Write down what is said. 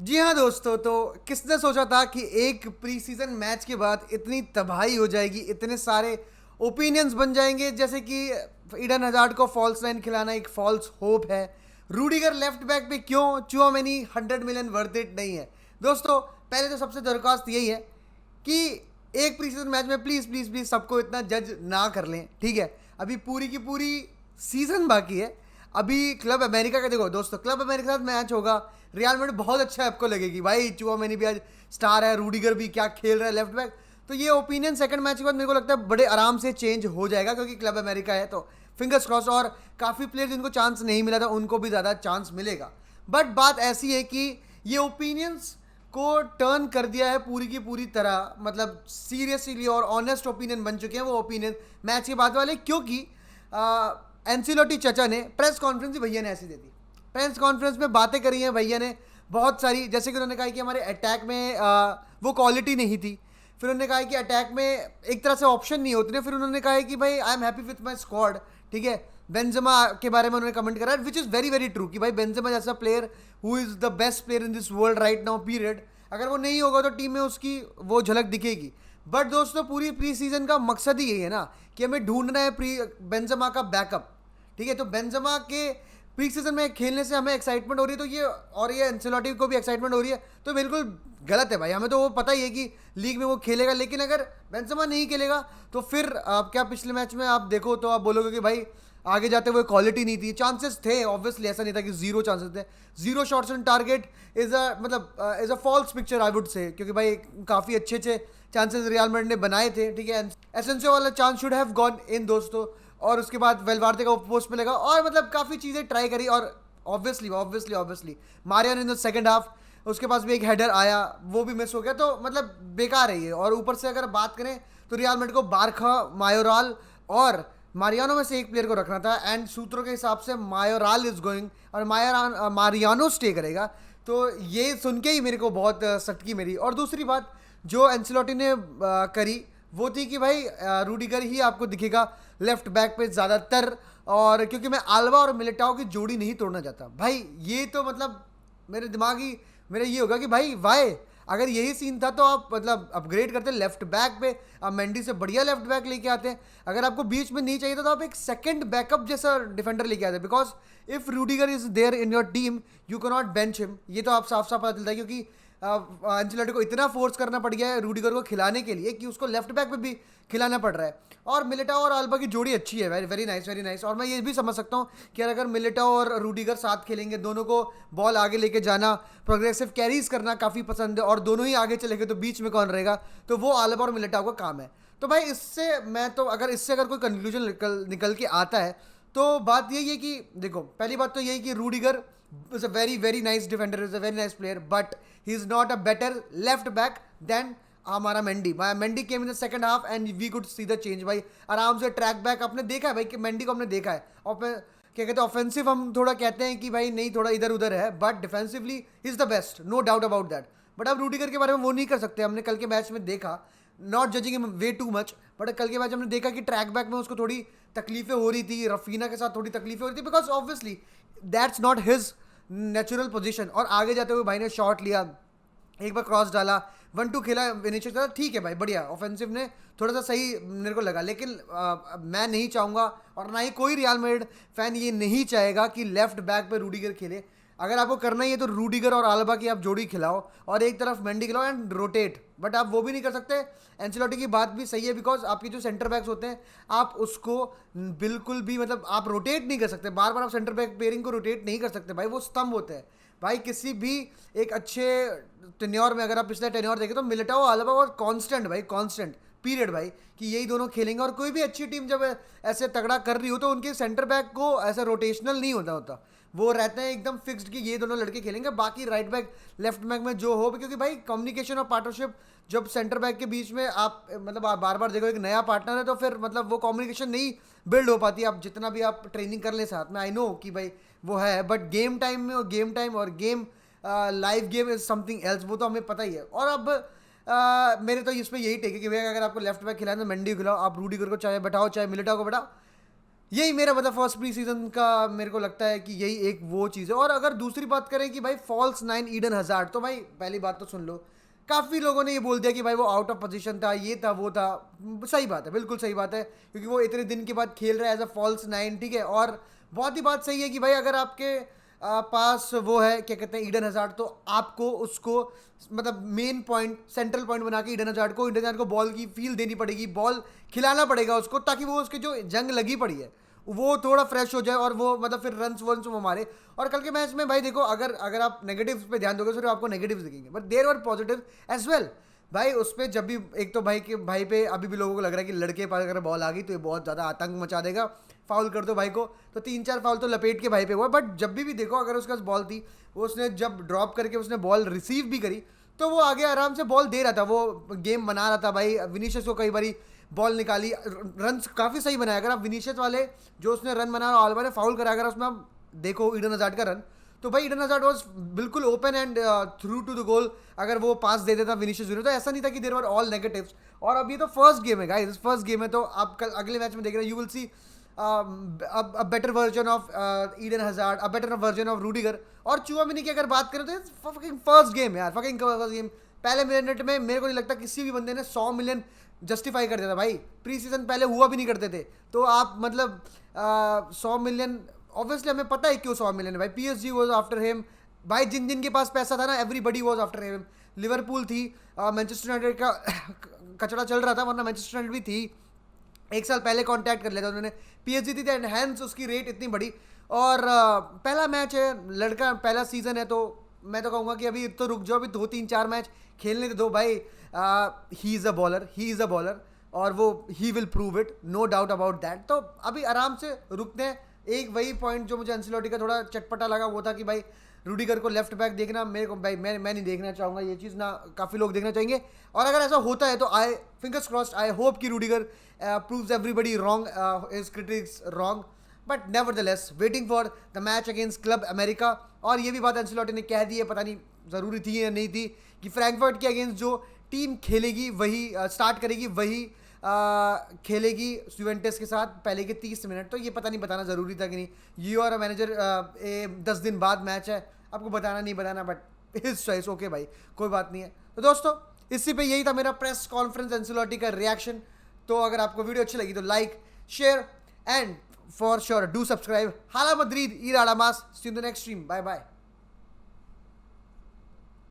जी हाँ दोस्तों, तो किसने सोचा था कि एक प्री सीजन मैच के बाद इतनी तबाही हो जाएगी, इतने सारे ओपिनियंस बन जाएंगे। जैसे कि ईडन हजार्ड को फॉल्स नाइन खिलाना एक फॉल्स होप है। रूडिगर लेफ्ट बैक पे क्यों, चुआमेनी 100 मिलियन वर्थ इट नहीं है। दोस्तों, पहले तो सबसे दरख्वास्त यही है कि एक प्री सीजन मैच में प्लीज़ प्लीज़ प्लीज़ सबको इतना जज ना कर लें, ठीक है। अभी पूरी की पूरी सीजन बाकी है। अभी क्लब अमेरिका का देखो दोस्तों, क्लब अमेरिका के साथ मैच होगा। रियल मैड्रिड बहुत अच्छा है, आपको लगेगी भाई चुआमेनी भी आज स्टार है, रूडिगर भी क्या खेल रहा है लेफ्ट बैक। तो ये ओपिनियन सेकंड मैच के बाद मेरे को लगता है बड़े आराम से चेंज हो जाएगा, क्योंकि क्लब अमेरिका है तो फिंगर्स क्रॉस। और काफ़ी प्लेयर जिनको चांस नहीं मिला था उनको भी ज़्यादा चांस मिलेगा। बट बात ऐसी है कि ये ओपिनियंस को टर्न कर दिया है पूरी की पूरी तरह, मतलब सीरियसली और ऑनेस्ट ओपिनियन बन चुके हैं वो ओपिनियन मैच के बाद वाले। क्योंकि एंसिलोटी चचा ने प्रेस कॉन्फ्रेंस ही भैया ने ऐसी दे दी। प्रेस कॉन्फ्रेंस में बातें करी हैं भैया ने बहुत सारी, जैसे कि उन्होंने कहा कि हमारे अटैक में वो क्वालिटी नहीं थी। फिर उन्होंने कहा कि अटैक में एक तरह से ऑप्शन नहीं होते थे। फिर उन्होंने कहा कि भाई I am happy with my squad, ठीक है। बेंजेमा के बारे में उन्होंने कमेंट करा, which is very very true कि भाई बेंजेमा जैसा player who is the best player in this world right now period, अगर वो नहीं होगा तो टीम में उसकी वो झलक दिखेगी। बट दोस्तों, पूरी प्री सीजन का मकसद ही यही है ना कि हमें ढूंढना है प्री बेंजेमा का बैकअप, ठीक है। तो बेंजेमा के प्री सीजन में खेलने से हमें एक्साइटमेंट हो रही है, तो ये और ये एंसेलोटी को भी एक्साइटमेंट हो रही है, तो बिल्कुल गलत है भाई। हमें तो वो पता ही है कि लीग में वो खेलेगा, लेकिन अगर बेंजेमा नहीं खेलेगा तो फिर आप क्या पिछले मैच में आप देखो तो आप बोलोगे कि भाई आगे जाते हुए क्वालिटी नहीं थी। चांसेस थे ऑब्वियसली, ऐसा नहीं था कि जीरो चांसेस थे। Zero shots on target is a मतलब is a false picture I would say, क्योंकि भाई काफ़ी अच्छे अच्छे चांसेस रियल मैड्रिड ने बनाए थे, ठीक है। एसेंसियो वाला chance should have gone in दोस्तों। और उसके बाद वेलवार्दे का पोस्ट पे लगा और मतलब काफ़ी चीज़ें ट्राई करी। और obviously obviously obviously Marian in the second half, उसके पास भी एक हेडर आया वो भी मिस हो गया, तो मतलब बेकार है ये। और ऊपर से अगर बात करें तो रियल मैड्रिड को बारखा, मायोराल और मारियानो में से एक प्लेयर को रखना था, एंड सूत्रों के हिसाब से मायोराल इज गोइंग और मारियानो स्टे करेगा। तो ये सुन के ही मेरे को बहुत सटकी मेरी। और दूसरी बात जो एंसिलोटी ने करी वो थी कि भाई रूडिगर ही आपको दिखेगा लेफ्ट बैक पे ज़्यादातर, और क्योंकि मैं आल्वा और मिलिटाओ की जोड़ी नहीं तोड़ना चाहता भाई। ये तो मतलब मेरे दिमाग ही मेरा ये होगा कि भाई वाई, अगर यही सीन था तो आप मतलब अपग्रेड करते लेफ्ट बैक पे, आप मेंडी से बढ़िया लेफ्ट बैक लेके आते हैं। अगर आपको बीच में नहीं चाहिए था तो आप एक सेकंड बैकअप जैसा डिफेंडर लेके आते, because if Rudiger is there in your team you can not bench him. ये तो आप साफ साफ पता चलता है, क्योंकि एंचेलोटी को इतना फोर्स करना पड़ गया है रूडिगर को खिलाने के लिए कि उसको लेफ्ट बैक पे भी खिलाना पड़ रहा है। और मिलिटाओ और आल्बा की जोड़ी अच्छी है, very very nice very nice. और मैं ये भी समझ सकता हूँ कि अगर मिलिटाओ और रूडिगर साथ खेलेंगे, दोनों को बॉल आगे लेके जाना, प्रोग्रेसिव कैरीज करना काफ़ी पसंद है, और दोनों ही आगे चलेंगे तो बीच में कौन रहेगा, तो वो आल्बा और मिलिटाओ का काम है। तो भाई इससे मैं तो अगर कोई कंक्लूजन निकल के आता है तो बात यही है कि देखो, पहली बात तो यही कि Rudiger is a very very nice defender, is a very nice player, but he is not a better left back than हमारा Mendy. Mendy came in the second half and we could see the change भाई। आराम से track back आपने देखा है भाई कि Mendy को हमने देखा है। और क्या कहते हैं, ऑफेंसिव हम थोड़ा कहते हैं कि भाई नहीं थोड़ा इधर उधर है, but defensively is the best, no doubt about that. But अब रूडिगर के बारे में वो नहीं कर सकते। हमने कल के मैच में देखा, not judging him way too much, but कल के मैच हमने देखा कि ट्रैक बैक में उसको थोड़ी तकलीफें हो रही थी, रफीना के साथ थोड़ी तकलीफें हो रही थी, because obviously that's not his natural position. और आगे जाते हुए भाई ने शॉट लिया, एक बार क्रॉस डाला, 1-2 खेला, विनिशियस डाला, ठीक है भाई बढ़िया, ऑफेंसिव ने थोड़ा सा सही मेरे को लगा। लेकिन मैं नहीं चाहूँगा और ना ही कोई रियल मैड्रिड फैन ये नहीं चाहेगा कि लेफ्ट बैक पे रूडिगर खेले। अगर आपको करना ही है तो रूडिगर और आल्बा की आप जोड़ी खिलाओ और एक तरफ मेंडी खिलाओ एंड रोटेट, बट आप वो भी नहीं कर सकते। एंचेलोटी की बात भी सही है, बिकॉज आपके जो सेंटर बैक्स होते हैं आप उसको बिल्कुल भी मतलब आप रोटेट नहीं कर सकते, बार बार आप सेंटर बैक पेयरिंग को रोटेट नहीं कर सकते भाई, वो स्तंभ होते हैं भाई। किसी भी एक अच्छे टेन्योर में अगर आप पिछले टेन्योर देखें तो मिलिटाओ आल्बा और कांस्टेंट भाई, कांस्टेंट पीरियड भाई, कि यही दोनों खेलेंगे। और कोई भी अच्छी टीम जब ऐसे तगड़ा कर रही हो तो उनके सेंटर बैक को ऐसा रोटेशनल नहीं होता, वो रहते हैं एकदम फिक्स्ड कि ये दोनों लड़के खेलेंगे, बाकी राइट बैक लेफ्ट बैक में जो हो, क्योंकि भाई कम्युनिकेशन और पार्टनरशिप जब सेंटर बैक के बीच में आप मतलब आप बार बार देखो एक नया पार्टनर है तो फिर मतलब वो कम्युनिकेशन नहीं बिल्ड हो पाती, आप जितना भी आप ट्रेनिंग कर लें साथ में। आई नो कि भाई वो है, बट गेम टाइम में और गेम टाइम और game live game is something else, वो तो हमें पता ही है। और अब मेरे तो इस पर यही टेक है कि भाई अगर आपको लेफ्ट बैक खिलाए तो मेंडी खिलाओ, आप रूडिगर को चाहे बैठाओ चाहे मिलिटाओ को बैठाओ, यही मेरा मतलब फर्स्ट प्री सीजन का मेरे को लगता है कि यही एक वो चीज़ है। और अगर दूसरी बात करें कि भाई फॉल्स नाइन ईडन हजार्ड, तो भाई पहली बात तो सुन लो, काफ़ी लोगों ने ये बोल दिया कि भाई वो आउट ऑफ पोजीशन था, ये था वो था। सही बात है, बिल्कुल सही बात है, क्योंकि वो इतने दिन के बाद खेल रहा है एज अ फॉल्स नाइन, ठीक है। और बहुत ही बात सही है कि भाई अगर आपके पास वो है क्या कहते हैं ईडन हजार्ड, तो आपको उसको मतलब मेन पॉइंट, सेंट्रल पॉइंट बना के ईडन हजार्ड को बॉल की फील देनी पड़ेगी, बॉल खिलाना पड़ेगा उसको, ताकि वो उसके जो जंग लगी पड़ी है वो थोड़ा फ्रेश हो जाए और वो मतलब फिर रन्स वन्स वो मारे। और कल के मैच में भाई देखो, अगर अगर आप नेगेटिव्स पे ध्यान दोगे सिर्फ आपको नेगेटिव्स दिखेंगे, but there were positive as well. भाई उस पर जब भी एक तो भाई पे अभी भी लोगों को लग रहा है कि लड़के पर अगर बॉल आ गई तो ये बहुत ज़्यादा आतंक मचा देगा, फाउल कर दो भाई को, तो 3-4 फाउल तो लपेट के भाई पे हुआ। बट जब भी देखो अगर उसके पास बॉल थी, वो उसने जब ड्रॉप करके उसने बॉल रिसीव भी करी, तो वो आगे आराम से बॉल दे रहा था, वो गेम बना रहा था भाई। विनीशियस को कई बारी बॉल निकाली, रन काफ़ी सही बनाया। अगर आप विनीशियस वाले जो उसने रन बनाया, आल्बा ने फाउल कराया, अगर उसमें आप देखो ईडन हजार्ड का रन, तो भाई ईडन हजार्ड वाज बिल्कुल open and through to the goal. अगर वो पास दे देता विनीशियस जूनियर, तो ऐसा नहीं था कि देयर वर ऑल नेगेटिव्स। और अब ये तो फर्स्ट गेम है गाइस, फर्स्ट गेम है, तो आप कल अगले मैच में देख रहे हैं, you will see a better version of Eden hazard, a better version of Rudiger. और चुआमिनी की अगर बात करें तो फकिंग फर्स्ट गेम यार, फकिंग फर्स्ट गेम। पहले मिनट में मेरे को नहीं लगता किसी भी बंदे ने 100 मिलियन जस्टिफाई कर दिया था भाई। प्री सीजन पहले हुआ भी नहीं करते थे, तो आप मतलब 100 मिलियन, ऑब्वियसली हमें पता है क्यों 100 मिलियन है भाई। PSG वॉज आफ्टर हिम भाई, जिन जिन के पास पैसा था ना, everybody was after him. Liverpool थी, मैनचेस्टर यूनाइटेड का कचड़ा चल रहा था, वरना मैनचेस्टर यूनाइटेड भी थी, एक साल पहले कांटेक्ट कर लिया था उन्होंने। PSG थी, एंड हैंस उसकी रेट इतनी बड़ी। और पहला मैच है, लड़का पहला सीजन है, तो मैं तो कहूँगा कि अभी तो रुक जाओ, अभी 2-3-4 मैच खेलने दो भाई। He is a baller, he is a baller, और वो he will prove it, no doubt about that. तो अभी आराम से रुकते हैं। एक वही पॉइंट जो मुझे एंसिलोटी का थोड़ा चटपटा लगा वो था कि भाई रूडिगर को लेफ्ट बैक देखना, मेरे को भाई मैं नहीं देखना चाहूँगा ये चीज़ ना, काफ़ी लोग देखना चाहेंगे। और अगर ऐसा होता है तो आई फिंगर्स क्रॉस्ड, आई होप कि Rudiger proves everybody wrong, is critics wrong. But nevertheless waiting for the match against club America. और ये भी बात एंसिलोटी ने कह दी है, पता नहीं ज़रूरी थी या नहीं थी, कि फ्रैंकफर्ट के अगेंस्ट जो टीम खेलेगी वही स्टार्ट करेगी, वही खेलेगी यूवेंटस के साथ पहले के 30 मिनट। तो ये पता नहीं बताना ज़रूरी था कि नहीं, ये और मैनेजर 10 दिन बाद मैच है, आपको बताना नहीं बताना, बट हिज चॉइस, ओके भाई, कोई बात नहीं है। तो दोस्तों इसी पे यही था मेरा प्रेस कॉन्फ्रेंस एंसिलोटी का रिएक्शन। तो अगर आपको वीडियो अच्छी लगी तो like, share and for sure do subscribe. हाला मद्रीद, ईराडा मास, see you in the next stream, bye bye.